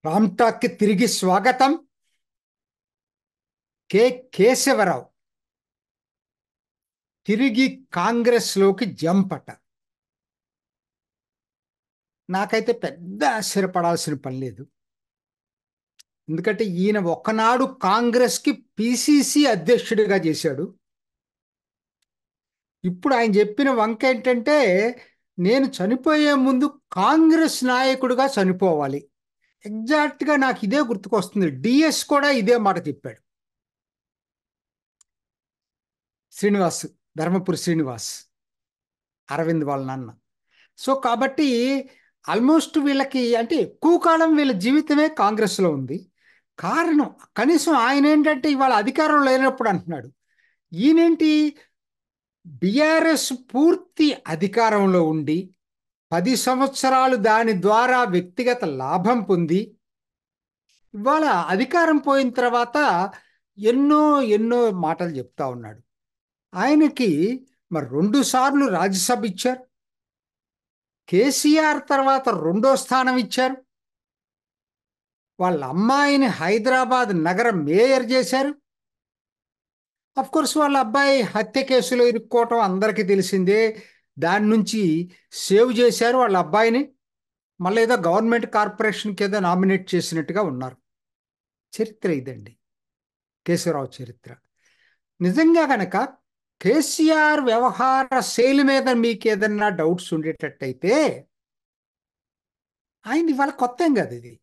Ram talk కి తిరిగి స్వాగతం. కె కేశవరావు తిరిగి కాంగ్రెస్ లోకి జంపట. నాకైతే పెద్ద ఆశ్చర్యపడాల్సిన పని లేదు. ఎందుకంటే ఈయన ఒకనాడు కాంగ్రెస్ కి పిసిసి అధ్యక్షుడిగా చేశాడు. ఇప్పుడు ఆయన చెప్పిన వంక ఏంటంటే, నేను చనిపోయే ముందు కాంగ్రెస్ నాయకుడిగా చనిపోవాలి. ఎగ్జాక్ట్గా నాకు ఇదే గుర్తుకొస్తుంది. డిఎస్ కూడా ఇదే మాట చెప్పాడు. శ్రీనివాస్, ధర్మపురి శ్రీనివాస్, అరవింద్ వాళ్ళ నాన్న. సో కాబట్టి ఆల్మోస్ట్ వీళ్ళకి అంటే ఎక్కువ కాలం వీళ్ళ జీవితమే కాంగ్రెస్లో ఉంది. కారణం కనీసం ఆయన ఏంటంటే ఇవాళ అధికారం లేనప్పుడు అంటున్నాడు. ఈయనేంటి బీఆర్ఎస్ పూర్తి అధికారంలో ఉండి 10 సంవత్సరాలు దాని ద్వారా వ్యక్తిగత లాభం పొంది ఇవాళ అధికారం పోయిన తర్వాత ఎన్నో ఎన్నో మాటలు చెప్తా ఉన్నాడు. ఆయనకి మరి 2 సార్లు రాజ్యసభ ఇచ్చారు. కేసీఆర్ తర్వాత 2వ స్థానం ఇచ్చారు. వాళ్ళ అమ్మాయిని హైదరాబాద్ నగర మేయర్ చేశారు. కోర్స్ వాళ్ళ అబ్బాయి హత్య కేసులో ఇరుక్కోవటం అందరికీ తెలిసిందే. దాని నుంచి సేవ్ చేశారు వాళ్ళ అబ్బాయిని. మళ్ళీ ఏదో గవర్నమెంట్ కార్పొరేషన్కి ఏదో నామినేట్ చేసినట్టుగా ఉన్నారు. చరిత్ర ఇదండి కేశవరావు చరిత్ర. నిజంగా కనుక కేసీఆర్ వ్యవహార శైలి మీద మీకు ఏదన్నా డౌట్స్ ఉండేటట్టయితే ఆయన ఇవాళ కొత్త ఏం కాదు, ఇది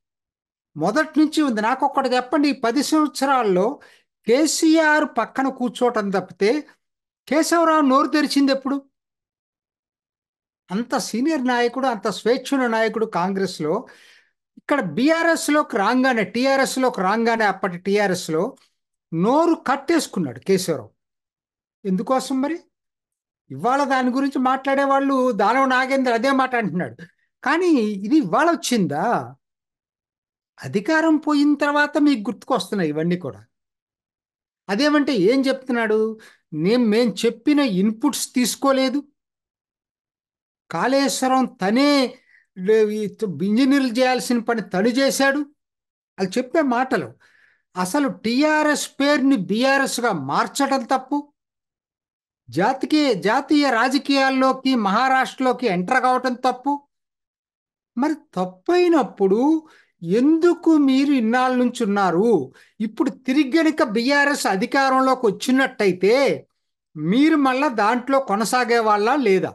మొదటి నుంచి ఉంది. నాకు ఒక్కటి చెప్పండి, ఈ 10 సంవత్సరాల్లో కేసీఆర్ పక్కన కూర్చోవటం తప్పితే కేశవరావు నోరు తెరిచింది ఎప్పుడు? అంత సీనియర్ నాయకుడు, అంత స్వేచ్ఛున్న నాయకుడు కాంగ్రెస్లో. ఇక్కడ బీఆర్ఎస్లోకి రాగానే, టీఆర్ఎస్లోకి రాగానే అప్పటి టీఆర్ఎస్లో నోరు కట్టేసుకున్నాడు కేశవరావు. ఎందుకోసం మరి? ఇవాళ దాని గురించి మాట్లాడేవాళ్ళు దానవ నాగేంద్ర అదే మాట అంటున్నాడు. కానీ ఇది ఇవాళ వచ్చిందా? అధికారం పోయిన తర్వాత మీకు గుర్తుకొస్తున్నాయి ఇవన్నీ కూడా. అదేమంటే ఏం చెప్తున్నాడు? మేం చెప్పిన ఇన్పుట్స్ తీసుకోలేదు. కాళేశ్వరం తనే ఇంజనీర్లు చేయాల్సిన పని తను చేశాడు. అది చెప్పే మాటలు. అసలు టీఆర్ఎస్ పేరుని బీఆర్ఎస్గా మార్చడం తప్పు. జాతీయ రాజకీయాల్లోకి మహారాష్ట్రలోకి ఎంటర్ కావటం తప్పు. మరి తప్పైనప్పుడు ఎందుకు మీరు ఇన్నాళ్ళ నుంచి ఉన్నారు? ఇప్పుడు తిరిగి గనుక బీఆర్ఎస్ అధికారంలోకి వచ్చినట్టయితే మీరు మళ్ళా దాంట్లో కొనసాగే వాళ్ళ లేదా?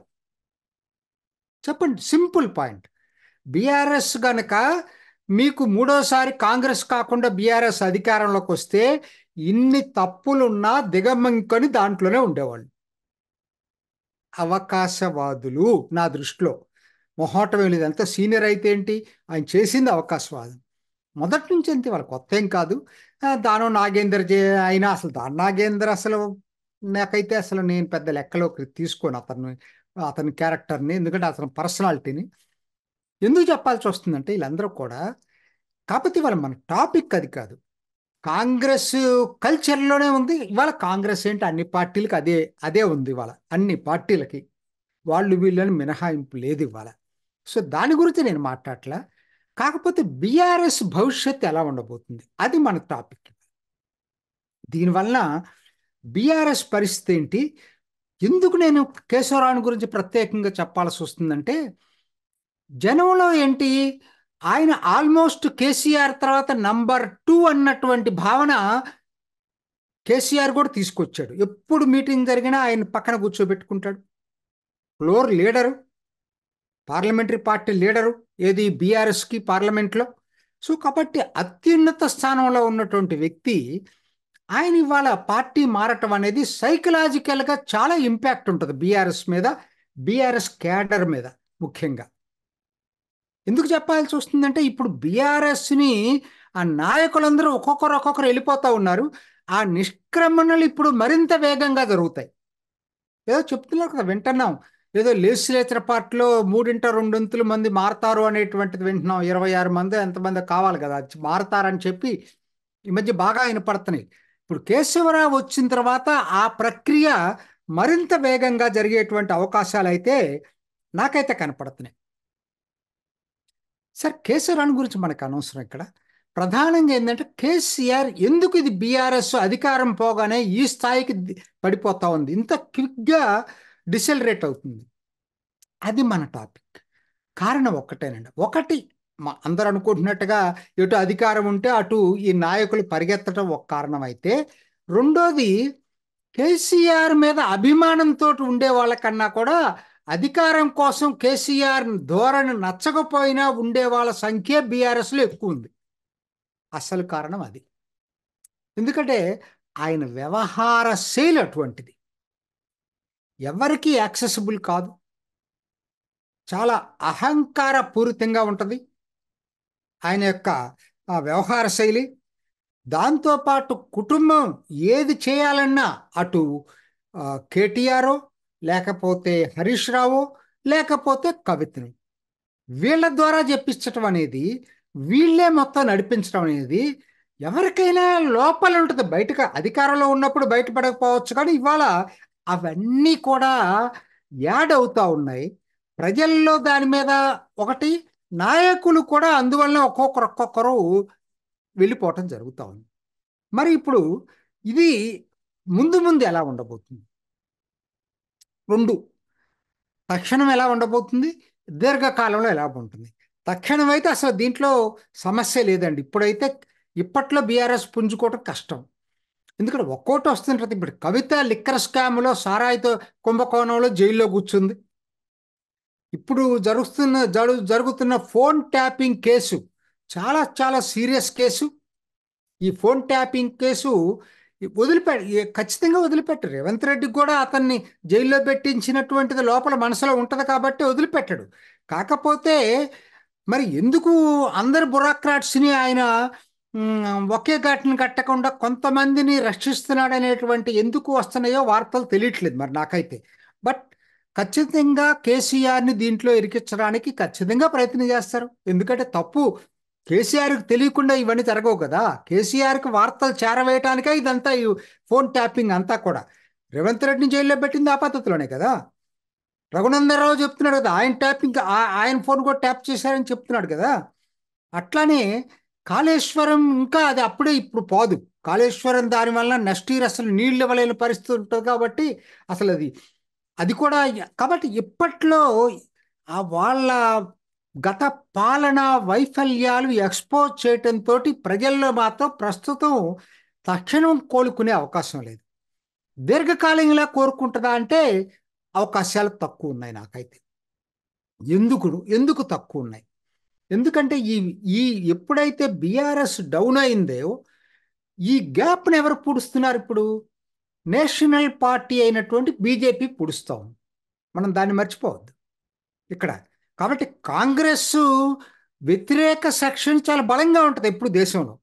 చెప్పండి. Simple point. బీఆర్ఎస్ గనక మీకు 3వసారి కాంగ్రెస్ కాకుండా బీఆర్ఎస్ అధికారంలోకి వస్తే ఇన్ని తప్పులున్నా దిగమంకొని దాంట్లోనే ఉండేవాళ్ళు. అవకాశవాదులు నా దృష్టిలో. మొహోటం లేదు. ఎంత సీనియర్ అయితే ఏంటి, ఆయన చేసింది అవకాశవాదం. మొదటి నుంచి అంతే, వాళ్ళ కొత్త ఏం కాదు. దానం నాగేందర్ అయినా అసలు దాని నాగేందర్ అసలు నాకైతే అసలు నేను పెద్ద లెక్కలోకి తీసుకోను అతని క్యారెక్టర్ని. ఎందుకంటే అతని పర్సనాలిటీని ఎందుకు చెప్పాల్సి వస్తుందంటే వీళ్ళందరూ కూడా. కాకపోతే ఇవాళ మన టాపిక్ అది కాదు. కాంగ్రెస్ కల్చర్లోనే ఉంది ఇవాళ. కాంగ్రెస్ ఏంటి అన్ని పార్టీలకి అదే ఉంది ఇవాళ. అన్ని పార్టీలకి వాళ్ళు వీళ్ళని మినహాయింపు లేదు ఇవాళ. సో దాని గురించి నేను మాట్లాడట్లా. కాకపోతే బీఆర్ఎస్ భవిష్యత్తు ఎలా ఉండబోతుంది అది మన టాపిక్. దీనివల్ల బీఆర్ఎస్ పరిస్థితి ఏంటి? ఎందుకు నేను కేశవరావు గురించి ప్రత్యేకంగా చెప్పాల్సి వస్తుందంటే, జనంలో ఏంటి, ఆయన ఆల్మోస్ట్ కేసీఆర్ తర్వాత నంబర్ 2 అన్నటువంటి భావన కేసీఆర్ కూడా తీసుకొచ్చాడు. ఎప్పుడు మీటింగ్ జరిగినా ఆయన పక్కన కూర్చోబెట్టుకుంటాడు. Floor leader, parliamentary party leader ఏది బీఆర్ఎస్కి పార్లమెంట్లో. సో కాబట్టి అత్యున్నత స్థానంలో ఉన్నటువంటి వ్యక్తి ఆయన ఇవాళ పార్టీ మారటం అనేది సైకలాజికల్గా చాలా ఇంపాక్ట్ ఉంటుంది బీఆర్ఎస్ మీద, బీఆర్ఎస్ క్యాడర్ మీద ముఖ్యంగా. ఎందుకు చెప్పాల్సి వస్తుందంటే ఇప్పుడు బీఆర్ఎస్ని ఆ నాయకులందరూ ఒక్కొక్కరు వెళ్ళిపోతూ ఉన్నారు. ఆ నిష్క్రమణలు ఇప్పుడు మరింత వేగంగా జరుగుతాయి. ఏదో చెప్తున్నారు కదా, వింటున్నాం. ఏదో లెజిస్లేచర్ పార్టీలో 3/2 మంది మారతారు అనేటువంటిది వింటున్నాం. 26 మంది ఎంతమంది కావాలి కదా మారతారని చెప్పి ఈ మధ్య బాగా వినపడుతున్నాయి. ఇప్పుడు కేశవరావు వచ్చిన తర్వాత ఆ ప్రక్రియ మరింత వేగంగా జరిగేటువంటి అవకాశాలు అయితే నాకైతే కనపడుతున్నాయి. సార్ కేశవరావు గురించి మనకు అనవసరం ఇక్కడ. ప్రధానంగా ఏంటంటే కేసీఆర్ ఎందుకు ఇది బీఆర్ఎస్ అధికారం పోగానే ఈ స్థాయికి పడిపోతా ఉంది, ఇంత క్విక్గా డిసెలరేట్ అవుతుంది. అది మన టాపిక్. కారణం ఒక్కటేనండి. ఒకటి, అందరూ అనుకుంటున్నట్టుగా ఎటు అధికారం ఉంటే అటు ఈ నాయకులు పరిగెత్తడం ఒక కారణం అయితే, రెండోది కేసీఆర్ మీద అభిమానంతో ఉండే వాళ్ళకన్నా కూడా అధికారం కోసం కేసీఆర్ ధోరణి నచ్చకపోయినా ఉండే వాళ్ళ సంఖ్య బీఆర్ఎస్లో ఎక్కువ ఉంది. అసలు కారణం అది. ఎందుకంటే ఆయన వ్యవహార శైలి అటువంటిది, ఎవరికీ యాక్సెసిబుల్ కాదు, చాలా అహంకార పూరితంగా ఉంటుంది ఆయన యొక్క వ్యవహార శైలి. దాంతోపాటు కుటుంబం ఏది చేయాలన్నా అటు కేటీఆర్ లేకపోతే హరీష్ రావు లేకపోతే కవితను వీళ్ళ ద్వారా చెప్పించటం అనేది, వీళ్ళే మొత్తం నడిపించడం అనేది ఎవరికైనా లోపల ఉంటుంది. బయటకు అధికారంలో ఉన్నప్పుడు బయటపడకపోవచ్చు, కానీ ఇవాళ అవన్నీ కూడా యాడ్ అవుతా ఉన్నాయి ప్రజల్లో. దాని మీద ఒకటి, నాయకులు కూడా అందువల్ల ఒక్కొక్కరు వెళ్ళిపోవటం జరుగుతూ ఉంది. మరి ఇప్పుడు ఇది ముందు ముందు ఎలా ఉండబోతుంది? రెండు, తక్షణం ఎలా ఉండబోతుంది, దీర్ఘకాలంలో ఎలా ఉంటుంది? తక్షణం అయితే అసలు దీంట్లో సమస్య లేదండి. ఇప్పట్లో బీఆర్ఎస్ పుంజుకోవటం కష్టం. ఎందుకంటే ఒక్కోటి వస్తుంటుంది. ఇప్పుడు కవిత లిక్కర్ స్కామ్లో సారాయితో కుంభకోణంలో జైల్లో కూర్చుంది. ఇప్పుడు జరుగుతున్న ఫోన్ ట్యాపింగ్ కేసు చాలా చాలా సీరియస్ కేసు. ఈ ఫోన్ ట్యాపింగ్ కేసు ఖచ్చితంగా వదిలిపెట్టరు. రేవంత్ రెడ్డికి కూడా అతన్ని జైల్లో పెట్టించినటువంటిది లోపల మనసులో ఉంటుంది కాబట్టి వదిలిపెట్టాడు. కాకపోతే మరి ఎందుకు అందరు బ్యూరోక్రాట్స్ని ఆయన ఒకే ఘటన కట్టకుండా కొంతమందిని రక్షిస్తున్నాడనేటువంటి ఎందుకు వస్తున్నాయో వార్తలు తెలియట్లేదు మరి నాకైతే. బట్ ఖచ్చితంగా కేసీఆర్ని దీంట్లో ఇరికించడానికి ఖచ్చితంగా ప్రయత్నం చేస్తారు. ఎందుకంటే తప్పు కేసీఆర్కి తెలియకుండా ఇవన్నీ జరగవు కదా. కేసీఆర్కి వార్తలు చేరవేయటానికే ఇదంతా, ఈ ఫోన్ ట్యాపింగ్ అంతా కూడా. రేవంత్ రెడ్డిని జైల్లో పెట్టింది ఆ పద్ధతిలోనే కదా. రఘునందనరావు చెప్తున్నాడు కదా, ఆయన ఫోన్ కూడా ట్యాప్ చేశారని చెప్తున్నాడు కదా. అట్లానే కాళేశ్వరం ఇంకా అది అప్పుడే ఇప్పుడు పోదు. కాళేశ్వరం దానివల్ల నెక్స్ట్ ఇయర్ అసలు నీళ్ళు ఇవ్వలేని పరిస్థితి ఉంటుంది కాబట్టి అసలు అది కూడా. కాబట్టి ఇప్పట్లో వాళ్ళ గత పాలన వైఫల్యాలు ఎక్స్పోజ్ చేయటంతో ప్రజల్లో మాత్రం ప్రస్తుతం తక్షణం కోలుకునే అవకాశం లేదు. దీర్ఘకాలంలో కోరుకుంటుందా అంటే అవకాశాలు తక్కువ ఉన్నాయి నాకైతే. ఎందుకు తక్కువ ఉన్నాయి? ఎందుకంటే ఈ ఎప్పుడైతే బీఆర్ఎస్ డౌన్ అయిందో ఈ గ్యాప్ని ఎవరు పూడుస్తున్నారు? ఇప్పుడు నేషనల్ పార్టీ అయినటువంటి బీజేపీ పూడుస్తాం. మనం దాన్ని మర్చిపోవద్దు ఇక్కడ. కాబట్టి కాంగ్రెస్ వ్యతిరేక సెక్షన్ చాలా బలంగా ఉంటుంది ఇప్పుడు దేశంలో.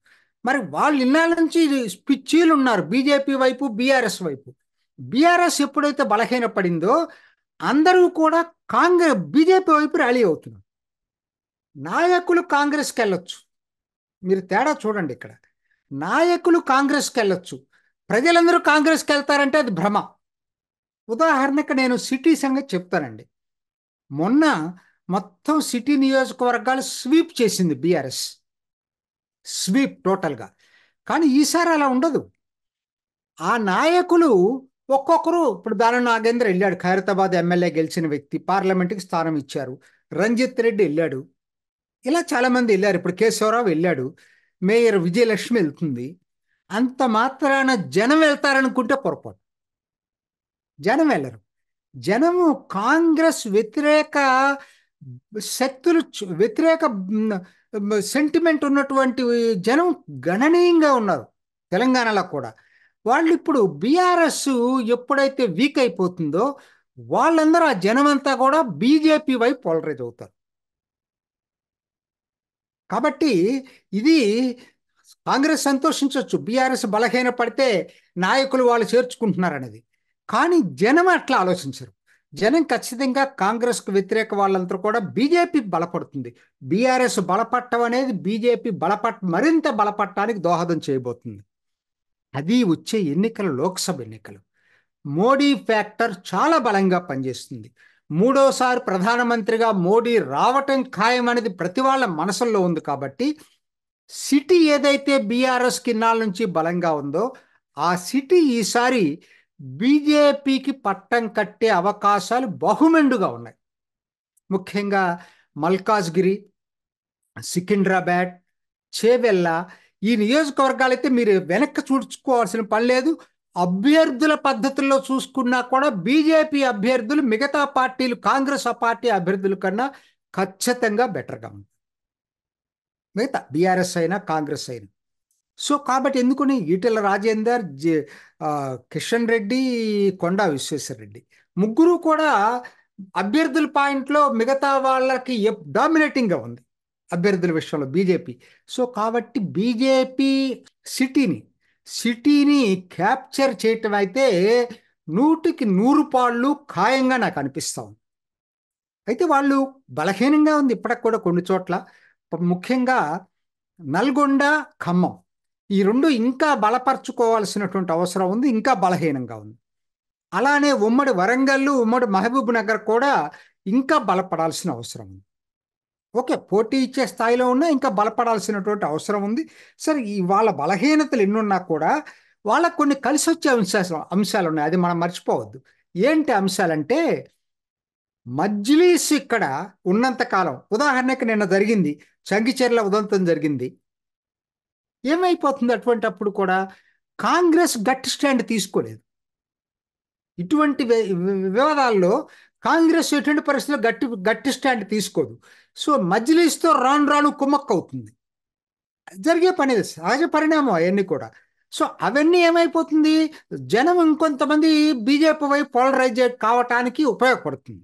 మరి వాళ్ళు ఇన్నాళ్ళ నుంచి పిచ్చీలు ఉన్నారు బీజేపీ వైపు, బీఆర్ఎస్ వైపు. బీఆర్ఎస్ ఎప్పుడైతే బలహీనపడిందో అందరూ కూడా బీజేపీ వైపు ర్యాలీ అవుతున్నారు. నాయకులు కాంగ్రెస్కి వెళ్ళొచ్చు, మీరు తేడా చూడండి ఇక్కడ. నాయకులు కాంగ్రెస్కి వెళ్ళొచ్చు, ప్రజలందరూ కాంగ్రెస్కి వెళ్తారంటే అది భ్రమ. ఉదాహరణకు నేను సిటీ సంగతి చెప్తానండి. మొన్న మొత్తం సిటీ నియోజకవర్గాలు స్వీప్ చేసింది బీఆర్ఎస్, స్వీప్ టోటల్గా. కానీ ఈసారి అలా ఉండదు. ఆ నాయకులు ఒక్కొక్కరు, ఇప్పుడు దానం నాగేంద్ర వెళ్ళాడు, ఖైరతాబాద్ ఎమ్మెల్యే గెలిచిన వ్యక్తి, పార్లమెంట్కి స్థానం ఇచ్చారు. రంజిత్ రెడ్డి వెళ్ళాడు, ఇలా చాలామంది వెళ్ళారు. ఇప్పుడు కేశవరావు వెళ్ళాడు, మేయర్ విజయలక్ష్మి వెళ్తుంది. అంత మాత్రాన జనం వెళ్తారనుకుంటే పొరపాటు. జనం వెళ్ళరు. జనము కాంగ్రెస్ వ్యతిరేక శక్తులు, వ్యతిరేక సెంటిమెంట్ ఉన్నటువంటి జనం గణనీయంగా ఉన్నారు తెలంగాణలో కూడా. వాళ్ళు ఇప్పుడు బీఆర్ఎస్ ఎప్పుడైతే వీక్ అయిపోతుందో వాళ్ళందరూ, ఆ జనం అంతా కూడా బీజేపీ వైపు పోలరైజ్ అవుతారు. కాబట్టి ఇది కాంగ్రెస్ సంతోషించవచ్చు, బీఆర్ఎస్ బలహీన పడితే నాయకులు వాళ్ళు చేర్చుకుంటున్నారు అనేది. కానీ జనం అట్లా ఆలోచించరు. జనం ఖచ్చితంగా కాంగ్రెస్కు వ్యతిరేక వాళ్ళంతా కూడా బీజేపీ బలపడుతుంది. బీఆర్ఎస్ బలపడటం అనేది బీజేపీ మరింత బలపడటానికి దోహదం చేయబోతుంది. అది వచ్చే ఎన్నికలు, లోక్సభ ఎన్నికలు. మోడీ ఫ్యాక్టర్ చాలా బలంగా పనిచేస్తుంది. మూడోసారి ప్రధానమంత్రిగా మోడీ రావటం ఖాయం అనేది ప్రతి వాళ్ళ మనసుల్లో ఉంది. కాబట్టి సిటీ ఏదైతే బీఆర్ఎస్ కిన్నాళ్ళ నుంచి బలంగా ఉందో ఆ సిటీ ఈసారి బీజేపీకి పట్టం కట్టే అవకాశాలు బహుమెండుగా ఉన్నాయి. ముఖ్యంగా మల్కాజ్గిరి, సికింద్రాబాద్, చేవెళ్ళ ఈ నియోజకవర్గాలైతే మీరు వెనక్కి చూసుకోవాల్సిన పని లేదు. అభ్యర్థుల పద్ధతుల్లో చూసుకున్నా కూడా బీజేపీ అభ్యర్థులు మిగతా పార్టీలు, కాంగ్రెస్ పార్టీ అభ్యర్థుల కన్నా ఖచ్చితంగా బెటర్గా ఉంది, మిగతా బీఆర్ఎస్ అయినా కాంగ్రెస్ అయినా. సో కాబట్టి ఎందుకని ఈటెల రాజేందర్, కిషన్ రెడ్డి, కొండా విశ్వేశ్వరరెడ్డి ముగ్గురు కూడా అభ్యర్థుల పాయింట్లో మిగతా వాళ్ళకి డామినేటింగ్గా ఉంది అభ్యర్థుల విషయంలో బీజేపీ. సో కాబట్టి బీజేపీ సిటీని సిటీని క్యాప్చర్ చేయటం అయితే 100కి 100 పాళ్ళు ఖాయంగా నాకు అనిపిస్తా ఉంది. అయితే వాళ్ళు బలహీనంగా ఉంది ఇప్పటికి కూడా కొన్ని చోట్ల, ముఖ్యంగా నల్గొండ, ఖమ్మం ఈ రెండు ఇంకా బలపరచుకోవాల్సినటువంటి అవసరం ఉంది, ఇంకా బలహీనంగా ఉంది. అలానే ఉమ్మడి వరంగల్, ఉమ్మడి మహబూబ్ నగర్ కూడా ఇంకా బలపడాల్సిన అవసరం ఉంది. ఓకే, పోటీ ఇచ్చే స్థాయిలో ఉన్నా ఇంకా బలపడాల్సినటువంటి అవసరం ఉంది. సరే, ఈ వాళ్ళ బలహీనతలు ఎన్నున్నా కూడా వాళ్ళకు కొన్ని కలిసి వచ్చే అంశాలు ఉన్నాయి, అది మనం మర్చిపోవద్దు. ఏంటి అంశాలంటే, మజ్లిస్ ఇక్కడ ఉన్నంతకాలం, ఉదాహరణకి నిన్న జరిగింది చంగిచెర్ల ఉదంతం జరిగింది, ఏమైపోతుంది అటువంటి అప్పుడు కూడా కాంగ్రెస్ గట్టి స్టాండ్ తీసుకోలేదు. ఇటువంటి వివాదాల్లో కాంగ్రెస్ ఎటువంటి పరిస్థితుల్లో గట్టి స్టాండ్ తీసుకోదు. సో మజ్లిస్తో రాను రాను కుమ్మక్కవుతుంది, జరిగే పని, సహజ పరిణామం అవన్నీ కూడా. సో అవన్నీ ఏమైపోతుంది, జనం ఇంకొంతమంది బీజేపీ వైపు పోలరైజ్ కావటానికి ఉపయోగపడుతుంది.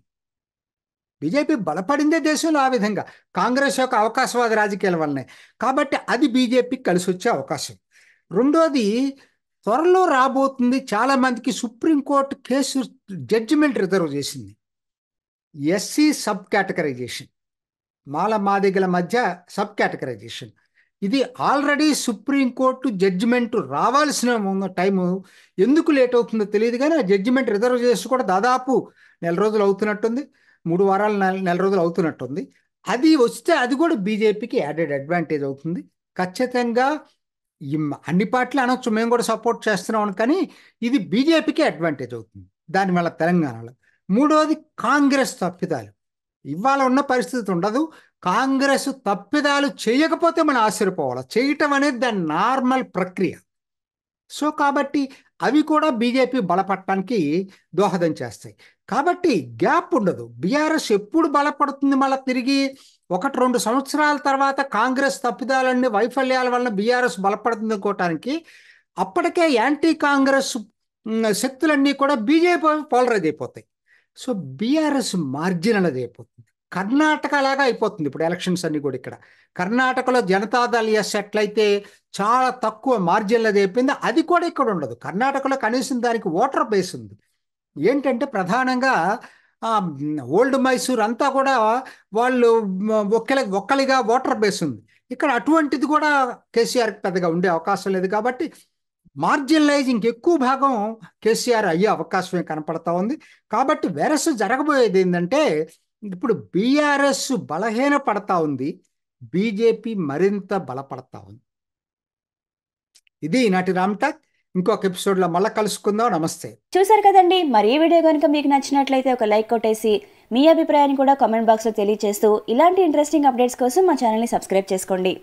బీజేపీ బలపడిందే దేశంలో ఆ విధంగా కాంగ్రెస్ యొక్క అవకాశవాద రాజకీయాల వల్లనే. కాబట్టి అది బీజేపీకి కలిసి వచ్చే అవకాశం. రెండోది, త్వరలో రాబోతుంది, చాలా మందికి సుప్రీంకోర్టు కేసు జడ్జిమెంట్ రిజర్వ్ చేసింది, ఎస్సీ సబ్ కేటగరైజేషన్, మాల మాదిగల మధ్య సబ్ కేటగరైజేషన్. ఇది ఆల్రెడీ సుప్రీంకోర్టు జడ్జిమెంట్ రావాల్సిన టైము ఎందుకు లేట్ అవుతుందో తెలియదు, కానీ ఆ జడ్జిమెంట్ రిజర్వ్ చేసి కూడా దాదాపు నెల రోజులు అవుతున్నట్టుంది, 3 వారాలు నెల రోజులు అవుతున్నట్టుంది. అది వస్తే అది కూడా బీజేపీకి యాడెడ్ అడ్వాంటేజ్ అవుతుంది ఖచ్చితంగా. అన్ని పార్టీలు అనొచ్చు మేము కూడా సపోర్ట్ చేస్తున్నాం, కానీ ఇది బీజేపీకి అడ్వాంటేజ్ అవుతుంది దానివల్ల తెలంగాణలో. మూడోది, కాంగ్రెస్ తప్పిదాలు. ఇవాళ ఉన్న పరిస్థితి ఉండదు, కాంగ్రెస్ తప్పిదాలు చేయకపోతే మనం ఆశ్చర్యపోవాలి, చేయటం అనేది దాని నార్మల్ ప్రక్రియ. సో కాబట్టి అవి కూడా బీజేపీ బలపడటానికి దోహదం చేస్తాయి. కాబట్టి గ్యాప్ ఉండదు, బీఆర్ఎస్ ఎప్పుడు బలపడుతుంది, మళ్ళీ తిరిగి 1-2 సంవత్సరాల తర్వాత కాంగ్రెస్ తప్పిదాలన్నీ, వైఫల్యాల వలన బీఆర్ఎస్ బలపడుతుంది అనుకోవటానికి అప్పటికే యాంటీ కాంగ్రెస్ శక్తులన్నీ కూడా బీజేపీ పోలరైజ్ అయిపోతాయి. సో బీఆర్ఎస్ మార్జినల్ అయిపోతుంది, కర్ణాటక లాగా అయిపోతుంది ఇప్పుడు ఎలక్షన్స్ అన్ని కూడా. ఇక్కడ కర్ణాటకలో జనతాదళ్ ఎస్ ఎట్లయితే చాలా తక్కువ మార్జిన్లు అది అయిపోయింది, అది కూడా ఇక్కడ ఉండదు. కర్ణాటకలో కనీసం దానికి ఓటర్ బేస్ ఉంది. ఏంటంటే ప్రధానంగా ఓల్డ్ మైసూర్ అంతా కూడా వాళ్ళు ఒక్కలిగా ఓటర్ బేస్ ఉంది. ఇక్కడ అటువంటిది కూడా కేసీఆర్కి పెద్దగా ఉండే అవకాశం లేదు. కాబట్టి మార్జినలైజ్ ఇంకెక్కువ భాగం కేసీఆర్ అయ్యే అవకాశమే కనపడతా ఉంది. కాబట్టి వెరస్ జరగబోయేది ఏంటంటే, ఇప్పుడు బీఆర్ఎస్ బలహీన పడతా ఉంది, బీజేపీ మరింత బలపడతా ఉంది. ఇది ఈనాటి రామ్ టాక్. ఇంకొక ఎపిసోడ్లో మళ్ళీ కలుసుకుందాం. నమస్తే. చూసారు కదండి, మరి ఈ వీడియో కనుక మీకు నచ్చినట్లయితే ఒక లైక్ కొట్టేసి మీ అభిప్రాయాన్ని కూడా కామెంట్ బాక్స్లో తెలియజేస్తూ ఇలాంటి ఇంట్రెస్టింగ్ అప్డేట్స్ కోసం మా ఛానల్ని సబ్స్క్రైబ్ చేసుకోండి.